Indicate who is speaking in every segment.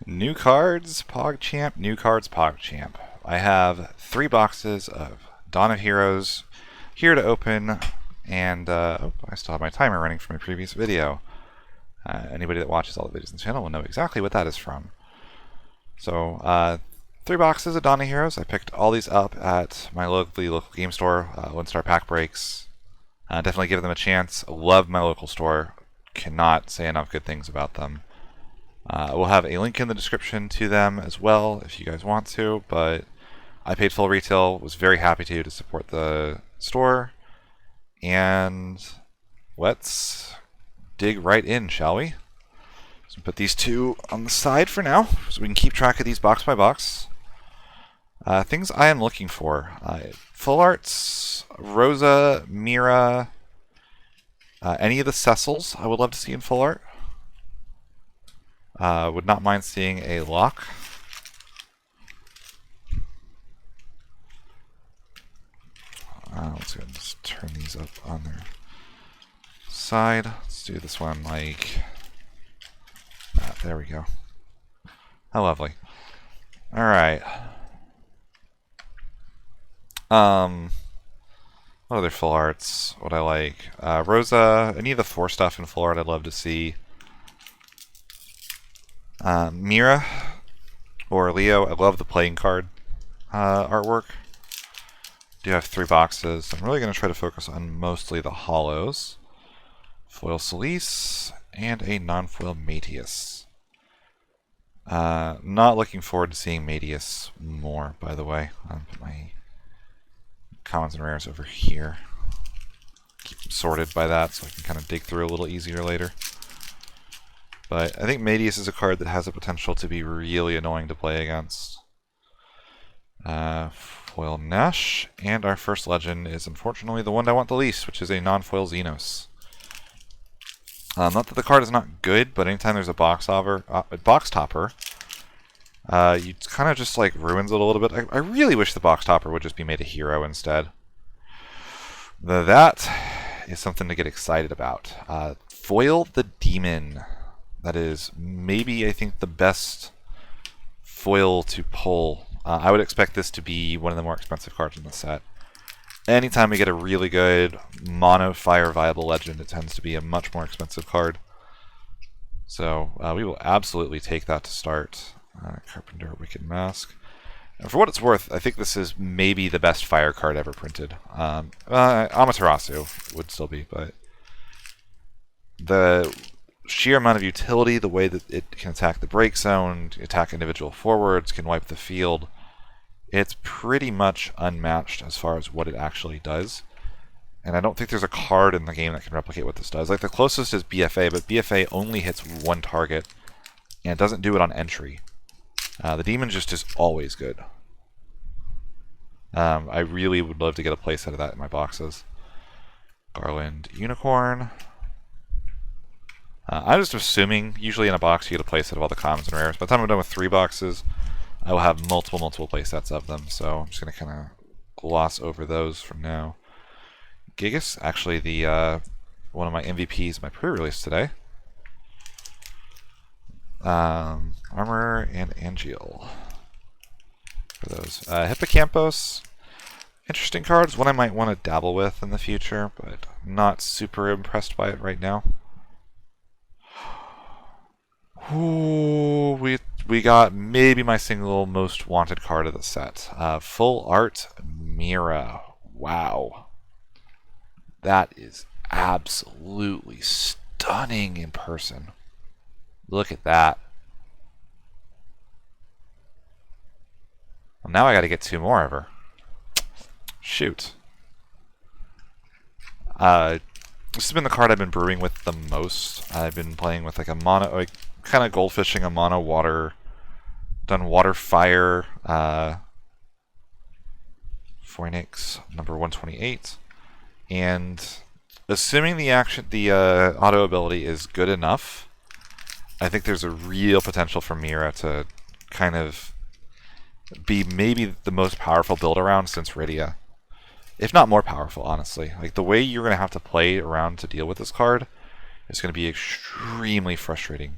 Speaker 1: New cards, PogChamp, new cards, PogChamp. I have 3 boxes of Dawn of Heroes here to open, and I still have my timer running from my previous video. Anybody that watches all the videos on the channel will know exactly what that is from. So, 3 boxes of Dawn of Heroes. I picked all these up at my local game store, Lone Star Pack Breaks. Definitely give them a chance. Love my local store. Cannot say enough good things about them. We'll have a link in the description to them as well if you guys want to, but I paid full retail, was very happy to support the store, and let's dig right in, shall we? So put these 2 on the side for now, so we can keep track of these box by box. Things I am looking for. Full arts, Rosa, Mira, any of the Cecils I would love to see in full art. Would not mind seeing a Lock. Let's go and just turn these up on their side. Let's do this one like that. There we go. How lovely. Alright. What other full arts would I like? Rosa, any of the 4 stuff in full art I'd love to see. Mira or Leo, I love the playing card artwork. Do have 3 boxes. I'm really going to try to focus on mostly the holos. Foil Celise and a non-foil Mateus. Not looking forward to seeing Mateus more, by the way. I'll put my commons and rares over here. Keep them sorted by that so I can kind of dig through a little easier later. But I think Mateus is a card that has the potential to be really annoying to play against. Foil Nash, and our first legend is unfortunately the one I want the least, which is a non-foil Xenos. Not that the card is not good, but anytime there's a box topper, you kind of just like ruins it a little bit. I really wish the box topper would just be made a hero instead. That is something to get excited about. Foil the Demon. That is maybe, I think, the best foil to pull. I would expect this to be one of the more expensive cards in the set. Anytime we get a really good mono fire viable legend, it tends to be a much more expensive card. So we will absolutely take that to start. Carpenter Wicked Mask. And for what it's worth, I think this is maybe the best fire card ever printed. Amaterasu would still be, but the sheer amount of utility, the way that it can attack the break zone, attack individual forwards, can wipe the field, it's pretty much unmatched as far as what it actually does. And I don't think there's a card in the game that can replicate what this does. Like, the closest is BFA, but BFA only hits 1 target, and it doesn't do it on entry. The Demon just is always good. I really would love to get a playset of that in my boxes. Garland Unicorn. I'm just assuming, usually in a box you get a playset of all the commons and rares. By the time I'm done with 3 boxes, I will have multiple playsets of them, so I'm just going to kind of gloss over those from now. Gigas, actually the one of my MVPs in my pre-release today. Armor and Angeal for those. Hippocampos, interesting cards, one I might want to dabble with in the future, but not super impressed by it right now. Ooh, we got maybe my single most wanted card of the set. Full art Mira. Wow. That is absolutely stunning in person. Look at that. Well, now I gotta get 2 more of her. Shoot. This has been the card I've been brewing with the most. I've been playing with like a mono, like kind of goldfishing a mono water, done water fire, Phoenix number 128, and assuming the auto ability is good enough, I think there's a real potential for Mira to kind of be maybe the most powerful build around since Rydia. If not more powerful, honestly. Like, the way you're going to have to play around to deal with this card is going to be extremely frustrating.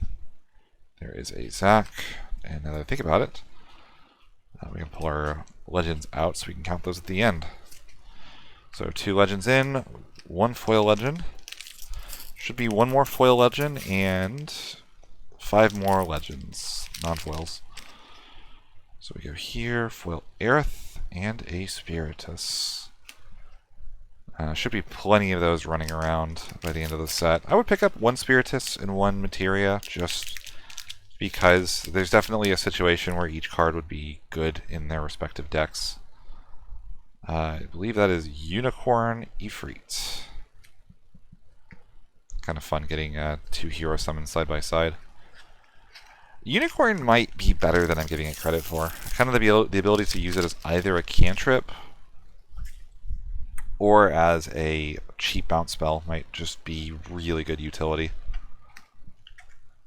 Speaker 1: There is a Zac, And now that I think about it, we can pull our legends out so we can count those at the end. So 2 legends in, 1 foil legend. Should be 1 more foil legend and 5 more legends, non-foils. So we go here, foil Aerith and a Spiritus. Should be plenty of those running around by the end of the set. I would pick up 1 Spiritus and 1 Materia just because there's definitely a situation where each card would be good in their respective decks. I believe that is Unicorn Ifrit. Kind of fun getting 2 hero summons side by side. Unicorn might be better than I'm giving it credit for. Kind of the ability to use it as either a cantrip or as a cheap bounce spell might just be really good utility.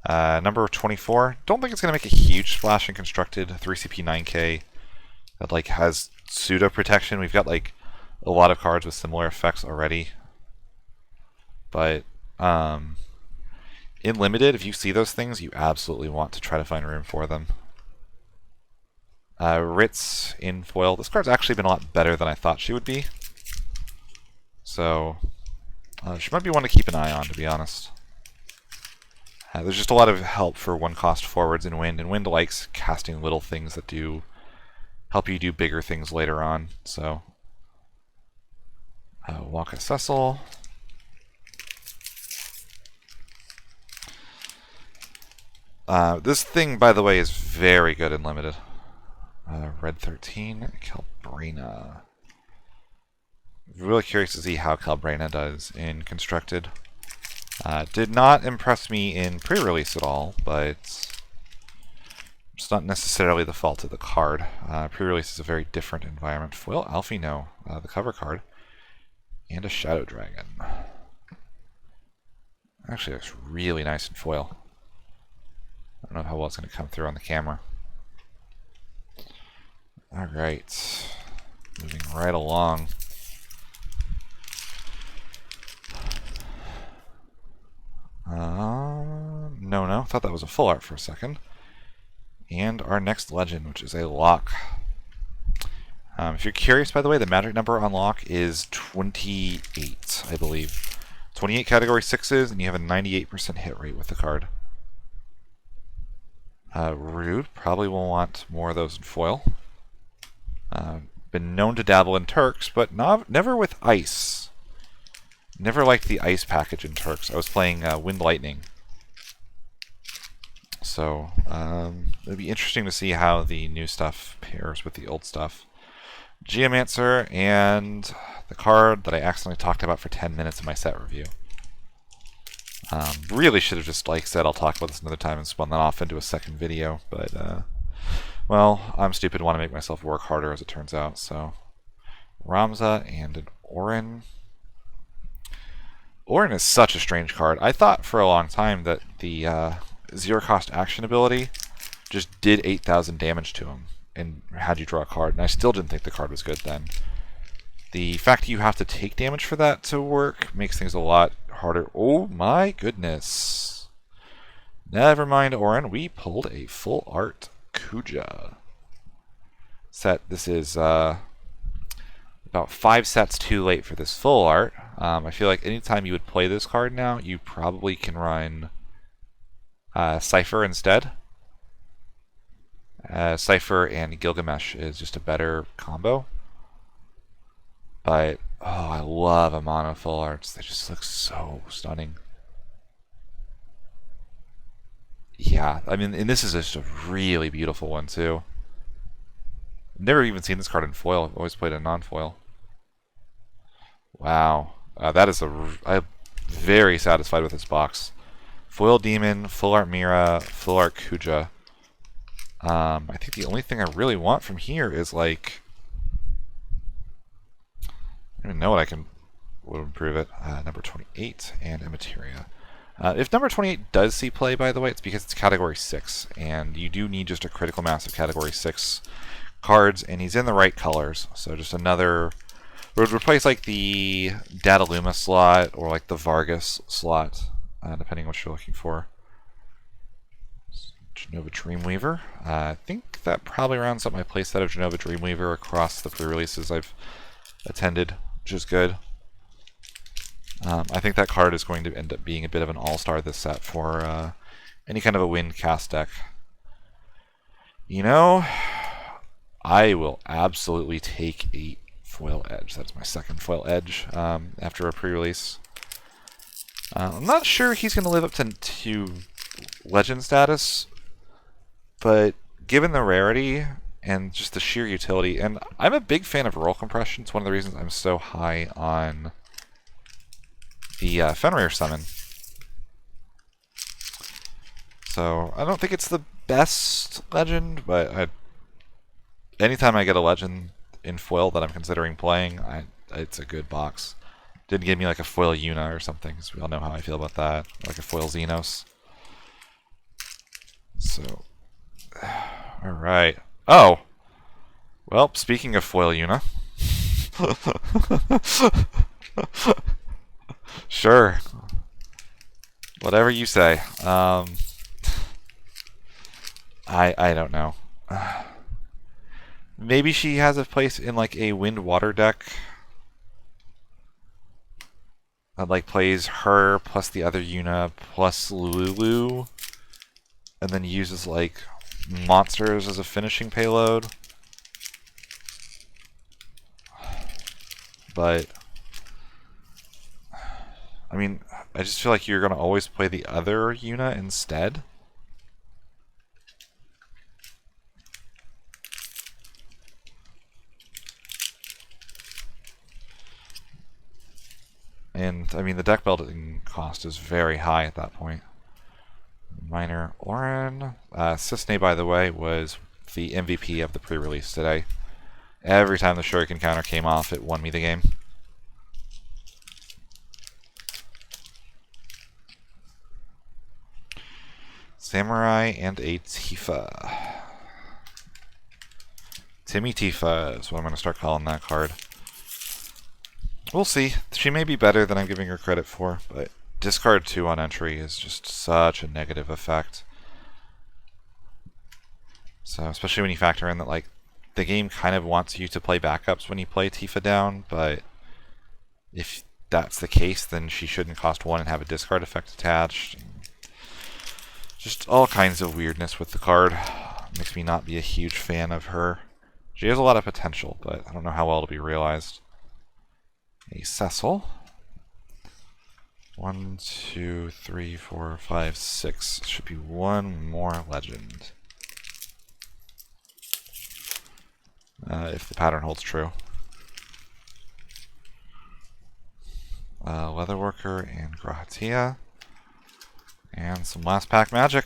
Speaker 1: Number 24. Don't think it's going to make a huge splash in Constructed. 3CP 9K that like has pseudo protection. We've got like a lot of cards with similar effects already. But in Limited, if you see those things, you absolutely want to try to find room for them. Ritz in foil. This card's actually been a lot better than I thought she would be. So she might be one to keep an eye on, to be honest. There's just a lot of help for 1-cost forwards in Wind, and Wind likes casting little things that do help you do bigger things later on. So Waka Cecil. This thing, by the way, is very good in Limited. Red 13, Calbrena. Really curious to see how Calbrena does in Constructed. Did not impress me in pre-release at all, but it's not necessarily the fault of the card. Pre-release is a very different environment. Foil Alfino, the cover card, and a Shadow Dragon. Actually, looks really nice in foil. I don't know how well it's going to come through on the camera. Alright, moving right along. No, thought that was a full art for a second. And our next legend, which is a lock. If you're curious, by the way, the magic number on lock is 28, I believe. 28 category 6s, and you have a 98% hit rate with the card. Rude, probably will want more of those in foil. Been known to dabble in Turks, but never with ice. Never liked the ice package in Turks. I was playing Wind Lightning. So, it'll be interesting to see how the new stuff pairs with the old stuff. Geomancer, and the card that I accidentally talked about for 10 minutes in my set review. Really should have just said I'll talk about this another time and spun that off into a second video, but well, I'm stupid and want to make myself work harder as it turns out. So Ramza and an Orin. Orin is such a strange card. I thought for a long time that the 0-cost action ability just did 8,000 damage to him and had you draw a card, and I still didn't think the card was good then. The fact that you have to take damage for that to work makes things a lot harder. Oh my goodness. Never mind, Orin. We pulled a full art Kuja set. This is about 5 sets too late for this full art. I feel like anytime you would play this card now, you probably can run Cypher instead. Cypher and Gilgamesh is just a better combo. But, oh, I love a mono full arts. They just look so stunning. Yeah, I mean, and this is just a really beautiful one, too. Never even seen this card in foil. I've always played it in non-foil. Wow. That is I'm very satisfied with this box. Foil Demon, full art Mira, full art Kuja. I think the only thing I really want from here is like... I don't even know what would improve it. Number 28 and a Materia. If number 28 does see play, by the way, it's because it's category 6, and you do need just a critical mass of category 6 cards, and he's in the right colors. So just another... It would replace like the Dataluma slot or like the Vargas slot, depending on what you're looking for. Genova Dreamweaver. I think that probably rounds up my playset of Genova Dreamweaver across the pre-releases I've attended, which is good. I think that card is going to end up being a bit of an all-star this set for any kind of a wind cast deck. You know, I will absolutely take a foil edge. That's my second foil edge after a pre-release. I'm not sure he's going to live up to legend status, but given the rarity and just the sheer utility, and I'm a big fan of roll compression. It's one of the reasons I'm so high on the Fenrir summon. So I don't think it's the best legend, but anytime I get a legend in foil that I'm considering playing, it's a good box. Didn't give me like a foil Yuna or something, because we all know how I feel about that. Like a foil Xenos. So, alright. Oh! Well, speaking of foil Yuna. Sure. Whatever you say. I don't know. Maybe she has a place in like a wind-water deck that like plays her plus the other Yuna plus Lulu, and then uses like monsters as a finishing payload. But I mean, I just feel like you're gonna always play the other Yuna instead. And, I mean, the deck building cost is very high at that point. Minor Orin. Cisne, by the way, was the MVP of the pre-release today. Every time the Shuriken counter came off, it won me the game. Samurai and a Tifa. Timmy Tifa is what I'm going to start calling that card. We'll see. She may be better than I'm giving her credit for, but discard 2 on entry is just such a negative effect. So, especially when you factor in that, like, the game kind of wants you to play backups when you play Tifa down, but if that's the case, then she shouldn't cost 1 and have a discard effect attached. Just all kinds of weirdness with the card. Makes me not be a huge fan of her. She has a lot of potential, but I don't know how well it'll be realized. A Cecil. 1, 2, 3, 4, 5, 6. Should be one more legend. If the pattern holds true. Leatherworker and Grahatia. And some last pack magic.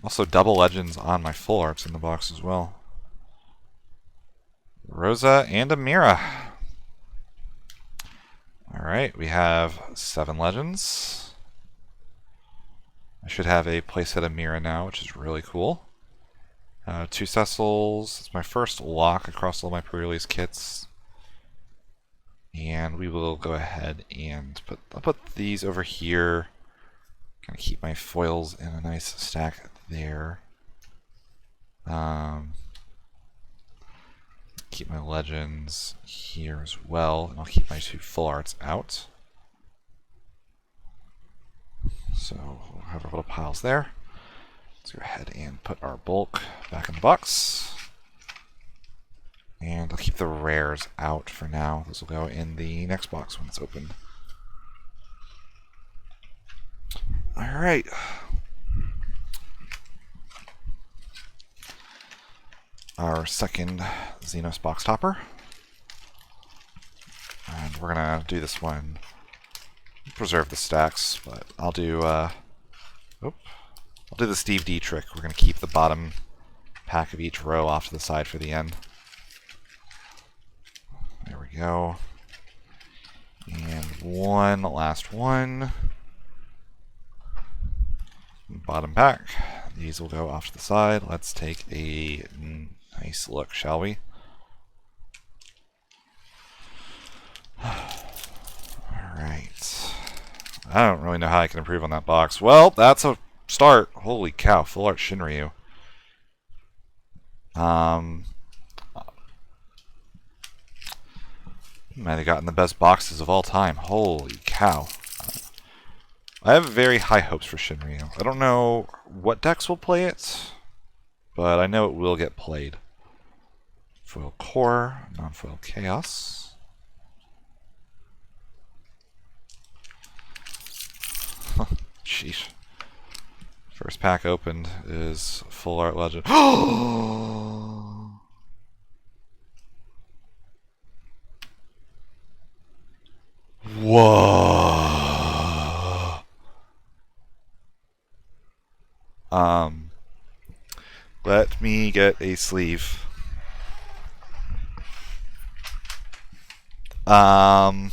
Speaker 1: Also double legends on my full arts in the box as well. Rosa and Amira. Alright, we have 7 legends. I should have a playset Amira now, which is really cool. 2 Cecils. It's my first lock across all my pre-release kits. And we will go ahead and I'll put these over here. Gonna keep my foils in a nice stack there. Keep my legends here as well, and I'll keep my 2 full arts out. So we'll have our little piles there. Let's go ahead and put our bulk back in the box. And I'll keep the rares out for now. Those will go in the next box when it's open. Alright. Our second Xenos box topper. And we're gonna do this one. Preserve the stacks, but I'll do I'll do the Steve D trick. We're gonna keep the bottom pack of each row off to the side for the end. There we go. And one last one. Bottom pack. These will go off to the side. Let's take a nice look, shall we? Alright. I don't really know how I can improve on that box. Well, that's a start. Holy cow, full art Shinryu. Might have gotten the best boxes of all time. Holy cow. I have very high hopes for Shinryu. I don't know what decks will play it, but I know it will get played. Foil Core, non-foil Chaos. Sheesh. First pack opened is Full Art Legend. Whoa. Let me get a sleeve. We're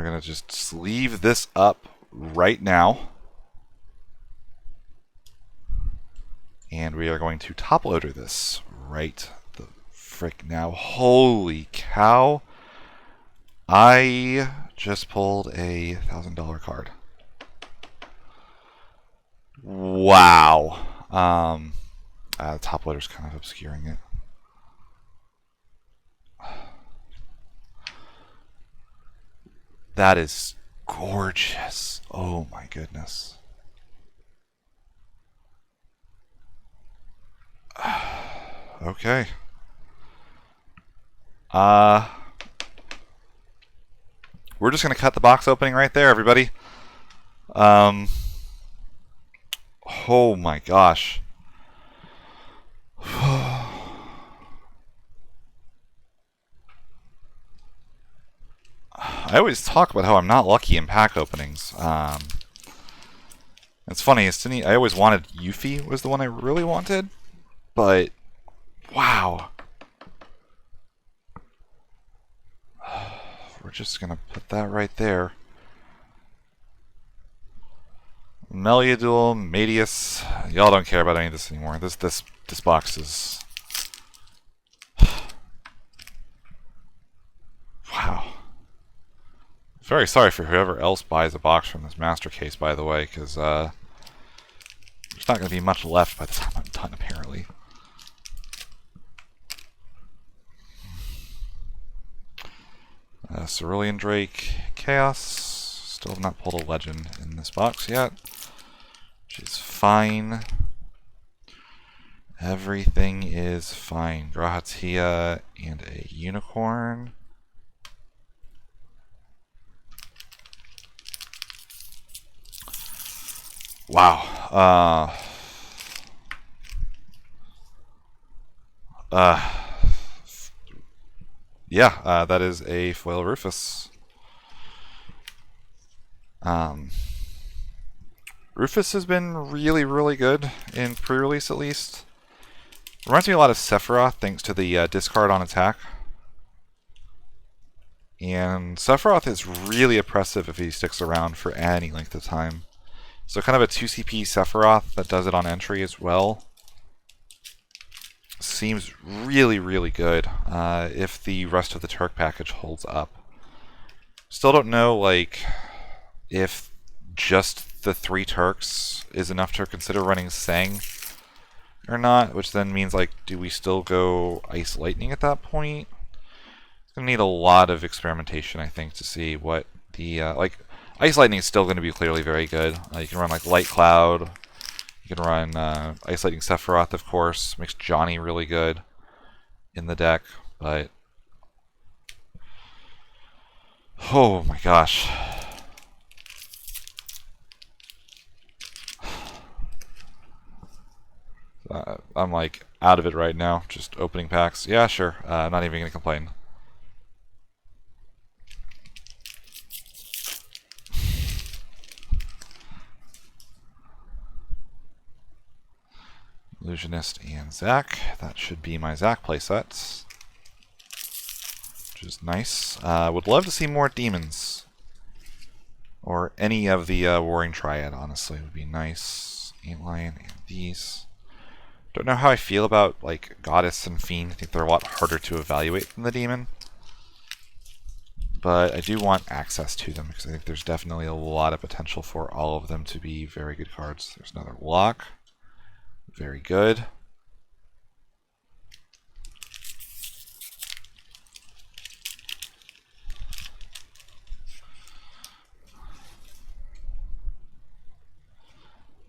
Speaker 1: gonna just sleeve this up right now. And we are going to top loader this right the frick now. Holy cow. I just pulled a $1,000 card. Wow. The top loader's kind of obscuring it. That is gorgeous. Oh my goodness. Okay. We're just gonna cut the box opening right there, everybody. Oh my gosh. I always talk about how I'm not lucky in pack openings. It's funny, I always wanted Yuffie was the one I really wanted, but wow. We're just gonna put that right there. Meliodul, Medius, y'all don't care about any of this anymore. This box is wow. Very sorry for whoever else buys a box from this master case, by the way, because there's not going to be much left by the time I'm done, apparently. Cerulean Drake, Chaos. Still have not pulled a legend in this box yet, which is fine. Everything is fine. Grahatia and a unicorn. Wow. Yeah, that is a foil Rufus. Rufus has been really, really good in pre-release, at least. Reminds me a lot of Sephiroth, thanks to the discard on attack. And Sephiroth is really oppressive if he sticks around for any length of time. So kind of a 2CP Sephiroth that does it on entry as well. Seems really, really good if the rest of the Turk package holds up. Still don't know, like, if just the 3 Turks is enough to consider running Sang or not, which then means, like, do we still go Ice Lightning at that point? It's going to need a lot of experimentation, I think, to see what the, like, Ice Lightning is still going to be clearly very good. You can run, like, Light Cloud. You can run Ice Lightning Sephiroth, of course. Makes Johnny really good in the deck, but oh my gosh. I'm like out of it right now, just opening packs. Yeah, sure. I'm not even going to complain. Illusionist and Zac. That should be my Zac playsets, which is nice. Would love to see more demons. Or any of the Warring Triad, honestly, would be nice. Antlion and these. Don't know how I feel about like Goddess and Fiend. I think they're a lot harder to evaluate than the Demon. But I do want access to them because I think there's definitely a lot of potential for all of them to be very good cards. There's another Lock. Very good.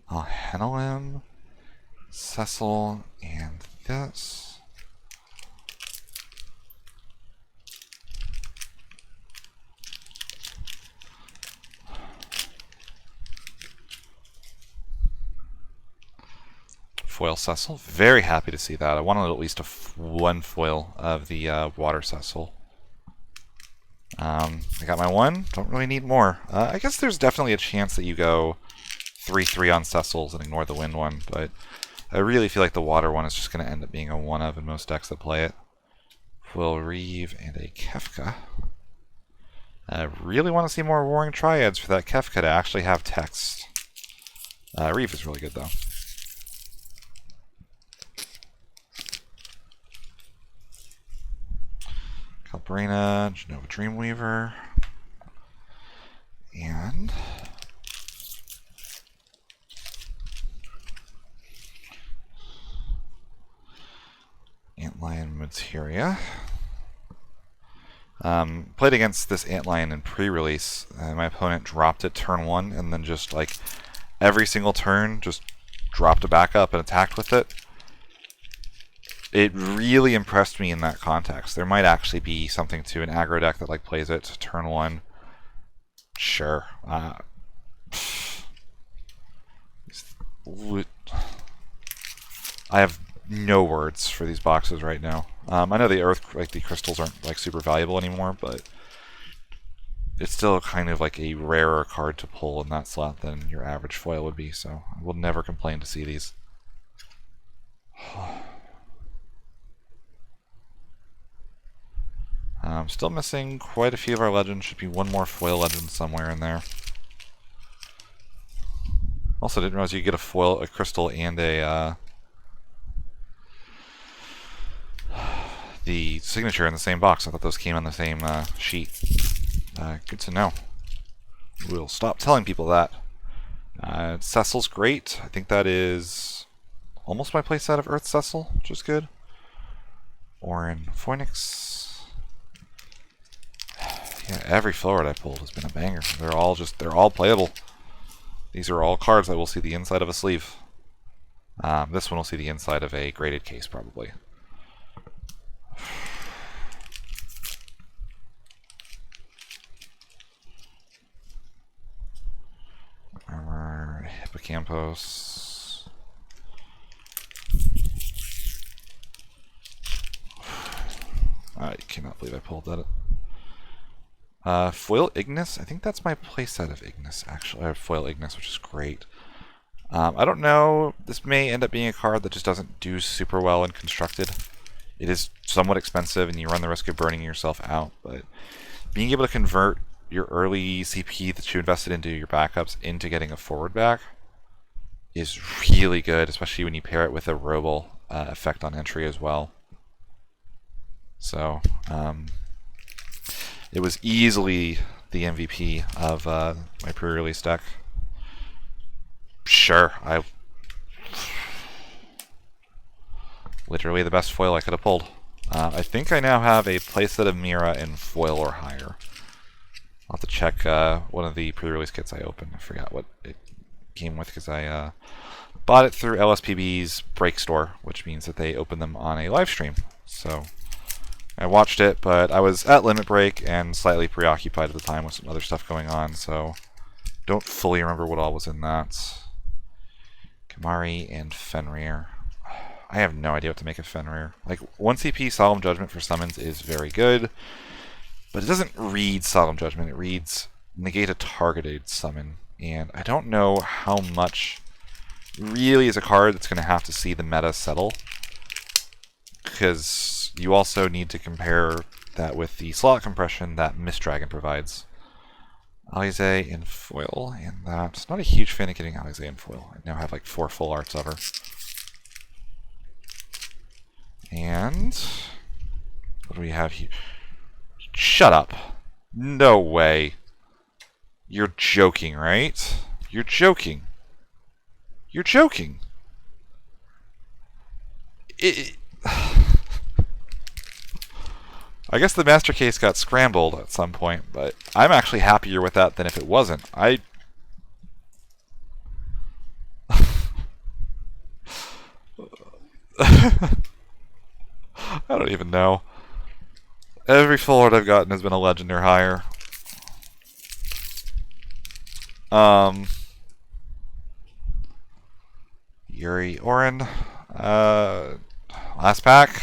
Speaker 1: I'll handle him. Cecil and this. Foil Cecil. Very happy to see that. I wanted at least one foil of the Water Cecil. I got my one. Don't really need more. I guess there's definitely a chance that you go 3/3 on Cecils and ignore the wind one, but I really feel like the water one is just going to end up being a one of in most decks that play it. Foil Reeve and a Kefka. I really want to see more Warring Triads for that Kefka to actually have text. Reeve is really good though. Calbrina, Genova Dreamweaver, and Antlion Materia. Played against this Antlion in pre-release. My opponent dropped it turn 1 and then just like every single turn just dropped it back up and attacked with it. It really impressed me in that context. There might actually be something to an aggro deck that like plays it turn 1. Sure. I have no words for these boxes right now. I know the crystals aren't like super valuable anymore, but it's still kind of like a rarer card to pull in that slot than your average foil would be, so I will never complain to see these. Still missing quite a few of our legends. Should be one more foil legend somewhere in there. Also, didn't realize you could get a foil, a crystal, and a the signature in the same box. I thought those came on the same sheet. Good to know. We'll stop telling people that. Cecil's great. I think that is almost my playset of Earth Cecil, which is good. Orin Phoenix. Yeah, every forward I pulled has been a banger. They're all playable. These are all cards that will see the inside of a sleeve. This one will see the inside of a graded case, probably. Armor, Hippocampus. I cannot believe I pulled that. Foil Ignis, I think that's my playset of Ignis, actually. I have Foil Ignis, which is great. I don't know, this may end up being a card that just doesn't do super well in Constructed. It is somewhat expensive and you run the risk of burning yourself out, but being able to convert your early CP that you invested into your backups into getting a forward back is really good, especially when you pair it with a Robo effect on entry as well. So, it was easily the MVP of my pre-release deck. Sure, literally the best foil I could have pulled. I think I now have a playset of Mira in foil or higher. I'll have to check one of the pre-release kits I opened. I forgot what it came with because I bought it through LSPB's Break Store, which means that they open them on a live stream. So I watched it, but I was at limit break and slightly preoccupied at the time with some other stuff going on, so don't fully remember what all was in that. Kamari and Fenrir. I have no idea what to make of Fenrir. Like, 1 CP Solemn Judgment for summons is very good, but it doesn't read Solemn Judgment. It reads negate a targeted summon, and I don't know how much really is a card that's going to have to see the meta settle, because you also need to compare that with the slot compression that Mist Dragon provides. Alize in foil, and that's not a huge fan of getting Alize in foil. I now have like 4 full arts of her. And what do we have here? Shut up. No way. You're joking, right? You're joking. You're joking. I guess the master case got scrambled at some point, but I'm actually happier with that than if it wasn't. I don't even know. Every full art I've gotten has been a legend or higher. Yuri Orin. Last pack.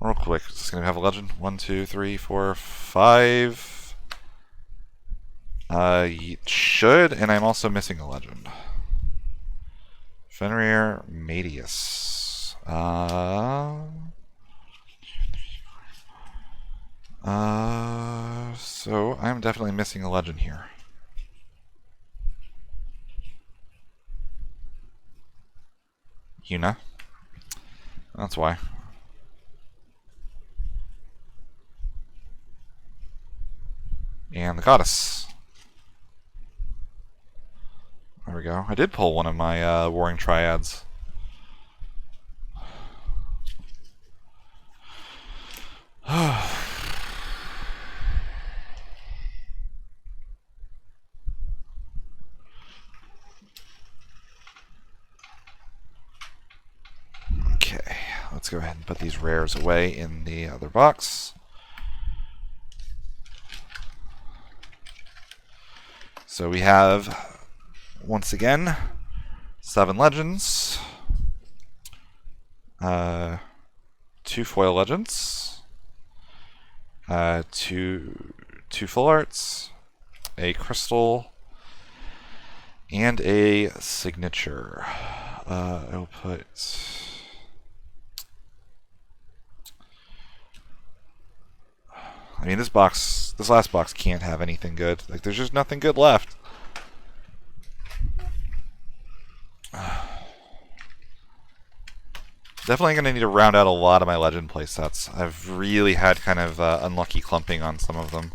Speaker 1: Real quick, just gonna have a legend. 1, 2, 3, 4, 5. It should, and I'm also missing a legend. Fenrir Medius. So I'm definitely missing a legend here. Yuna. That's why. And the goddess. There we go. I did pull one of my Warring Triads. Okay, let's go ahead and put these rares away in the other box. So we have, once again, 7 legends, 2 foil legends, 2 full arts, a crystal, and a signature. I'll put... I mean, this last box can't have anything good. Like, there's just nothing good left. Definitely going to need to round out a lot of my legend playsets. I've really had kind of unlucky clumping on some of them.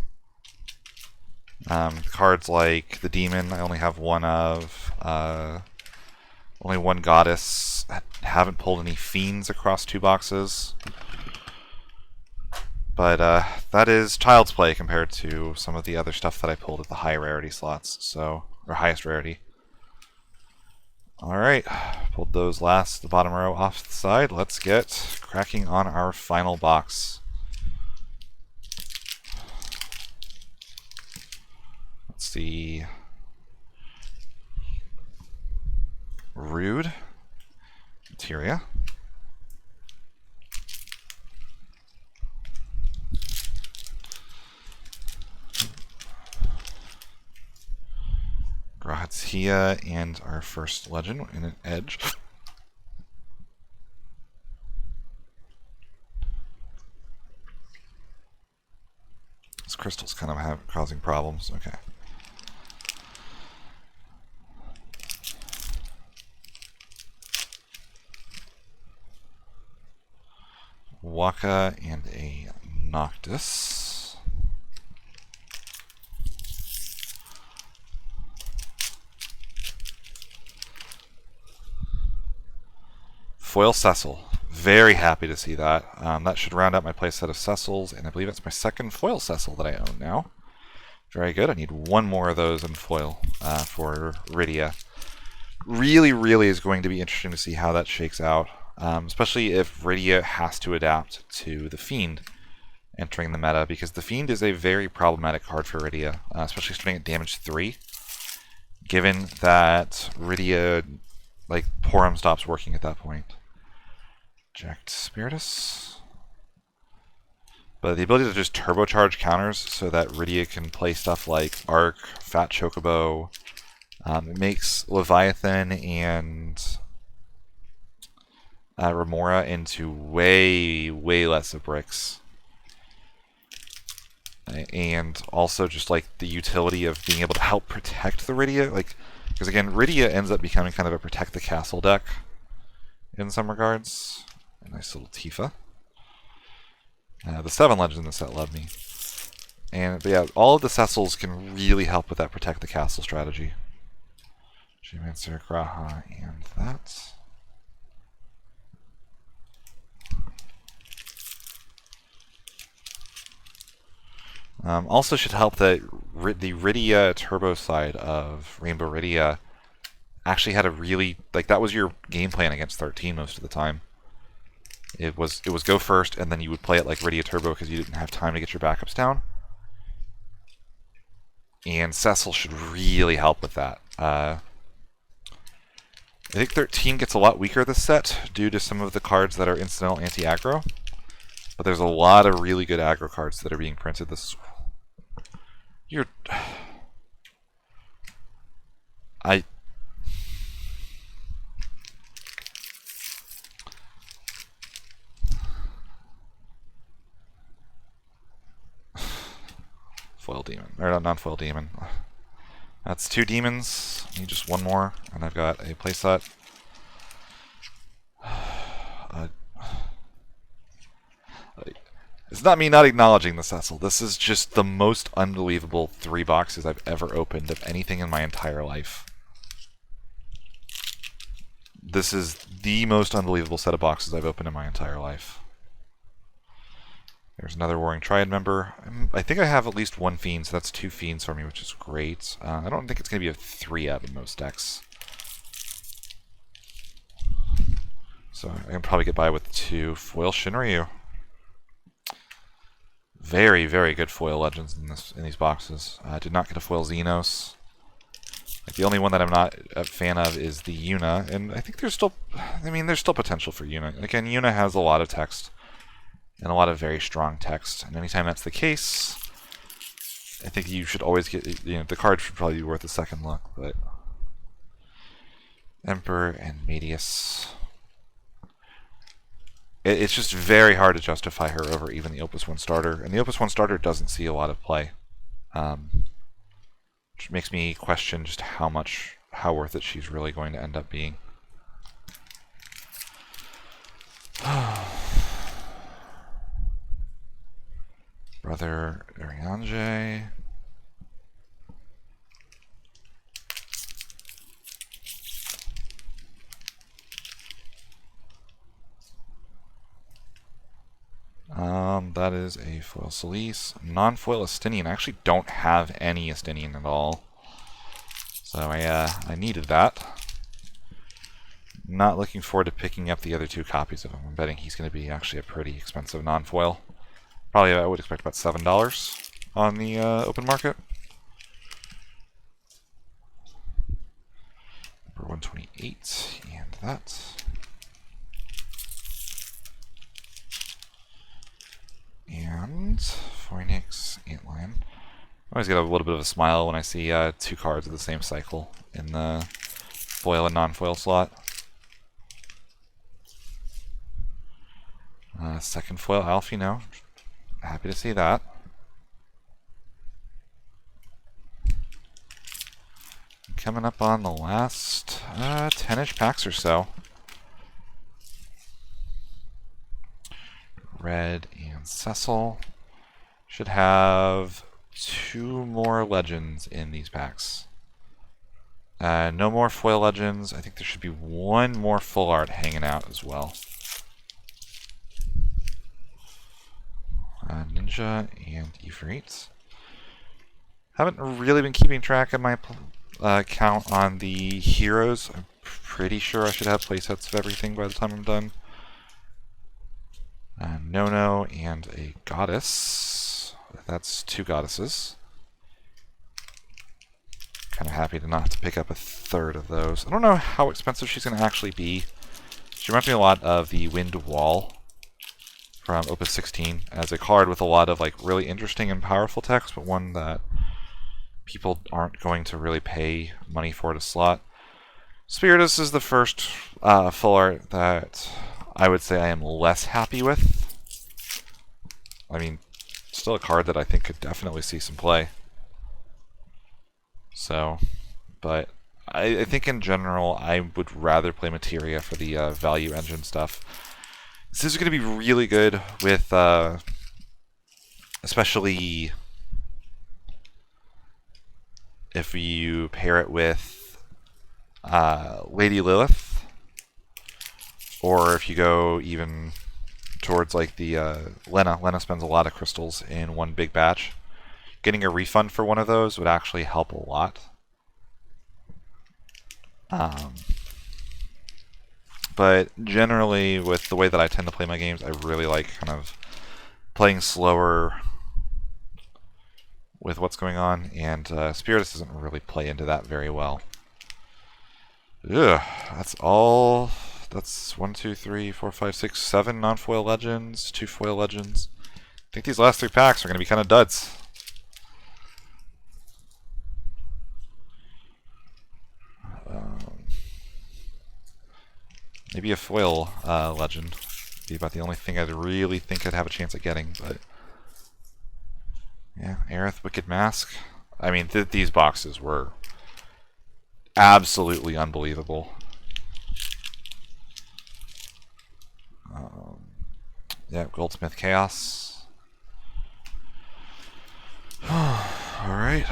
Speaker 1: Cards like the Demon, I only have one of. Only one Goddess. I haven't pulled any Fiends across 2 boxes. But that is child's play compared to some of the other stuff that I pulled at the high rarity slots, so, or highest rarity. Alright, pulled those the bottom row off to the side. Let's get cracking on our final box. Let's see. Rude. Materia. Grahatia and our first legend in an edge. This crystal's kind of causing problems. Okay. Waka and a Noctis. Foil Cecil. Very happy to see that. That should round out my playset of Cecils, and I believe it's my second foil Cecil that I own now. Very good. I need one more of those in foil for Rydia. Really, really is going to be interesting to see how that shakes out, especially if Rydia has to adapt to the Fiend entering the meta, because the Fiend is a very problematic card for Rydia, especially starting at damage 3, given that Rydia, like, Porum stops working at that point. Jacked Spiritus. But the ability to just turbocharge counters so that Rydia can play stuff like Arc, Fat Chocobo. It makes Leviathan and Remora into way, way less of bricks. And also just like the utility of being able to help protect the Rydia. Like, because again, Rydia ends up becoming kind of a protect the castle deck. in some regards. A nice little Tifa. The 7 legends in the set love me. But yeah, all of the Cecils can really help with that protect the castle strategy. Geomancer, Graha, and that. Also should help that the Rydia turbo side of Rainbow Rydia actually had a really, like, that was your game plan against 13 most of the time. It was go first, and then you would play it like Rydia Turbo because you didn't have time to get your backups down. And Cecil should really help with that. I think 13 gets a lot weaker this set due to some of the cards that are incidental anti-aggro. But there's a lot of really good aggro cards that are being printed. Foil demon, or non-foil demon. That's 2 demons. I need just 1 more, and I've got a playset. It's not me not acknowledging the Cecil. This is just the most unbelievable 3 boxes I've ever opened of anything in my entire life. This is the most unbelievable set of boxes I've opened in my entire life. There's another Warring Triad member. I think I have at least 1 Fiend, so that's 2 Fiends for me, which is great. I don't think it's going to be a 3-up in most decks. So I can probably get by with 2 foil Shinryu. Very, very good foil legends in these boxes. I did not get a foil Xenos. Like, the only one that I'm not a fan of is the Yuna, and I think there's still potential for Yuna. Again, Yuna has a lot of text. And a lot of very strong text. And anytime that's the case, I think you should always get, the card should probably be worth a second look. But Emperor and Medius. It's just very hard to justify her over even the Opus 1 starter. And the Opus 1 starter doesn't see a lot of play. Which makes me question just how worth it she's really going to end up being. Brother Urianger. That is a foil Solis. Non-foil Estinian. I actually don't have any Estinian at all. So I needed that. Not looking forward to picking up the other 2 copies of him. I'm betting he's going to be actually a pretty expensive non-foil. Probably I would expect about $7 on the open market. Number 128, and that. And Phoenix Antlion. I always get a little bit of a smile when I see 2 cards of the same cycle in the foil and non-foil slot. Second foil Alfino. Happy to see that. Coming up on the last 10-ish packs or so. Red and Cecil should have 2 more legends in these packs. No more foil legends. I think there should be 1 more full art hanging out as well. Ninja and Ifrit. Haven't really been keeping track of my count on the heroes. I'm pretty sure I should have playsets of everything by the time I'm done. Nono and a goddess. That's 2 goddesses. Kind of happy to not have to pick up a 3rd of those. I don't know how expensive she's going to actually be. She reminds me a lot of the Wind Wall from Opus 16 as a card with a lot of really interesting and powerful text, but one that people aren't going to really pay money for to slot. Spiritus is the first full art that I would say I am less happy with. I mean, still a card that I think could definitely see some play. So, but I think in general, I would rather play Materia for the value engine stuff. This is going to be really good with, especially if you pair it with Lady Lilith, or if you go even towards like the Lena. Lena spends a lot of crystals in one big batch. Getting a refund for one of those would actually help a lot. But generally, with the way that I tend to play my games, I really like kind of playing slower with what's going on, and Spiritus doesn't really play into that very well. Ugh, that's all. That's 1, 2, 3, 4, 5, 6, 7 non-foil legends, 2 foil legends. I think these last 3 packs are going to be kind of duds. Maybe a foil legend. Be about the only thing I'd really think I'd have a chance at getting, but yeah, Aerith, Wicked Mask. I mean, these boxes were absolutely unbelievable. Yeah, Goldsmith Chaos. Alright.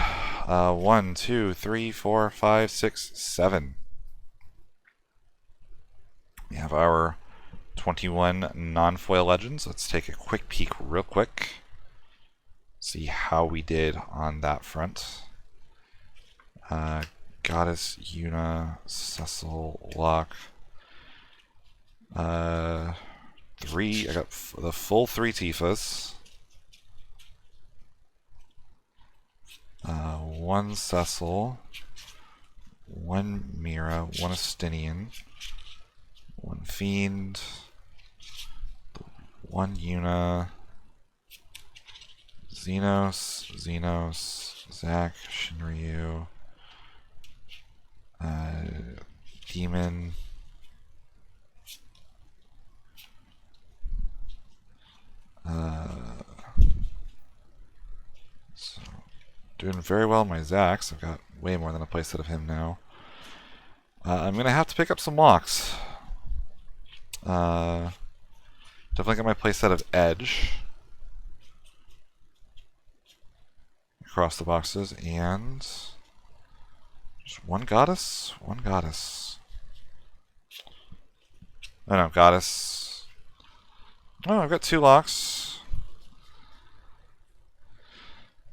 Speaker 1: 1, 2, 3, 4, 5, 6, 7. We have our 21 non-foil legends. Let's take a quick peek real quick. See how we did on that front. Goddess, Yuna, Cecil, Locke. 3. I got the full 3 Tifas. 1 Cecil. 1 Mira. 1 Astinian. 1 Fiend. 1 Yuna. Xenos, Zac, Shinryu, Demon, so doing very well in my Zacs. I've got way more than a playset of him now. I'm gonna have to pick up some locks. Definitely got my playset of Edge across the boxes, and just 1 goddess, 1 goddess. Oh no, goddess. Oh, I've got 2 locks.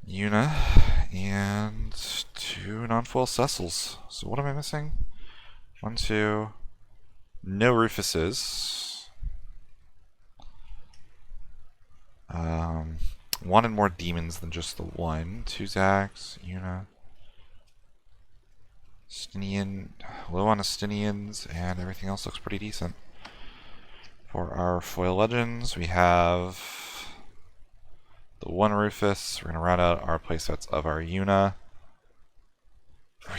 Speaker 1: Yuna and 2 non-foil Cecils. So what am I missing? 1, 2. No Rufuses. 1 and more demons than just the 1. 2 Zacs, Yuna. Astinian, low on Astinians, and everything else looks pretty decent. For our foil legends, we have the 1 Rufus. We're going to round out our playsets of our Yuna.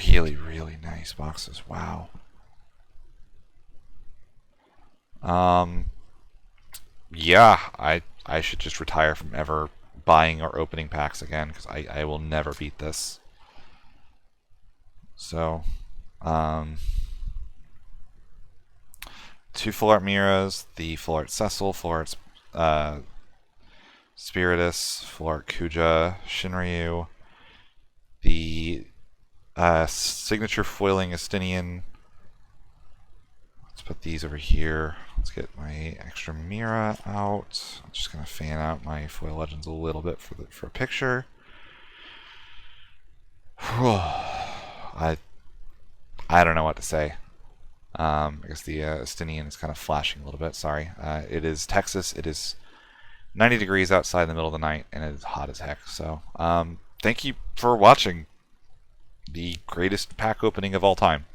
Speaker 1: Really, really nice boxes. Wow. Yeah, I should just retire from ever buying or opening packs again, because I will never beat this. So, 2 full art Miras, the full art Cecil, full art Spiritus, full art Kuja, Shinryu, the signature foiling Astinian. Let's put these over here. Let's get my extra Mira out. I'm just gonna fan out my foil legends a little bit for a picture. I don't know what to say. I guess the Astinian is kind of flashing a little bit. Sorry. It is Texas. It is 90 degrees outside in the middle of the night, and it is hot as heck. So, thank you for watching the greatest pack opening of all time.